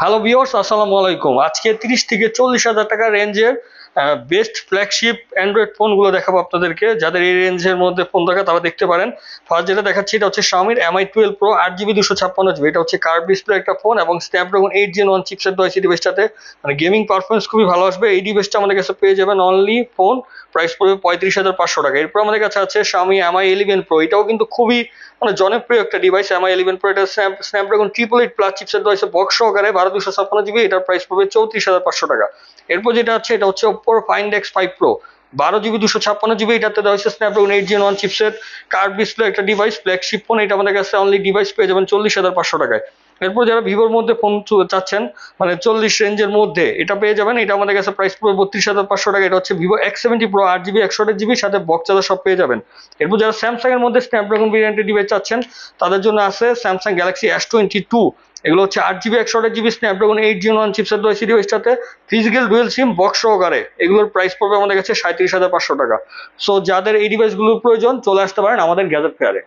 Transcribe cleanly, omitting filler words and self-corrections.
Hello viewers, আসসালামু আলাইকুম। আজকে 30 থেকে 40,000 টাকা রেঞ্জের বেস্ট ফ্ল্যাগশিপ অ্যান্ড্রয়েড ফোনগুলো দেখাবো আপনাদেরকে। যাদের এই রেঞ্জের মধ্যে ফোন দরকার তারা দেখতে পারেন। ফার্স্ট যেটা দেখাচ্ছি এটা হচ্ছে Xiaomi Mi 12 Pro 8GB 256GB। এটা হচ্ছে কার্ভ ডিসপ্লে একটা ফোন এবং Snapdragon 8 Gen 1 চিপসেট দেওয়া হয়েছে ডিভাইসটাতে। মানে গেমিং পারফরমেন্স খুবই ভালো আসবে। এই ডিভাইসটা আমাদের কাছে পেয়ে যাবেন অনলি ফোন প্রাইস পড়বে 35,500 টাকা। এরপর আমাদের কাছে আছে Xiaomi Mi 11 Pro। এটাও কিন্তু খুবই জনপ্রিয় একটা ডিভাইস। Mi 11 Pro এটা স্ন্যাপড্রাগন 888 প্লাস চিপসেট দেওয়া হয়েছে বক্স সহকারে 12/256GB। এটার প্রাইস পড়বে 34,500 টাকা। এরপর যেটা আছে এটা হচ্ছে Oppo Find X5 Pro 12GB 256GB। এটাতে দেওয়া হয়েছে Snapdragon 8 Gen 1 chipset, curve display একটা ডিভাইস, ফ্ল্যাগশিপ ফোন। এটা আমাদের কাছে অনলি ডিভাইস পেয়ে যাবেন 40,500 টাকায়। এরপর যারা ভিভোর মধ্যে ফোন চাচ্ছেন, মানে 40 রেঞ্জের মধ্যে, এটা পেয়ে যাবেন। এটা আমাদের কাছে প্রাইস পড়বে 32,500 টাকা। এটা হচ্ছে Vivo X70 Pro 8GB 128GB সাথে বক্স চার্জার সব পেয়ে যাবেন। এরপর যারা স্যামসাং এর মধ্যে স্ন্যাপড্রাগন ভেরিয়েন্টের ডিভাইস চাচ্ছেন তাদের জন্য আছে স্যামসাং গ্যালাক্সি S22। এগুলো হচ্ছে 8GB 128GB Snapdragon 8 Gen 1 chipset রয়েছে ডিভাইসটাতে, ফিজিক্যাল ডুয়েল সিম বক্স সহকারে। এগুলোর প্রাইস পড়বে আমাদের কাছে 37,500 টাকা। সো যাদের এই ডিভাইসগুলোর প্রয়োজন চলে আসতে পারেন আমাদের গ্যাজেট ফেয়ারে।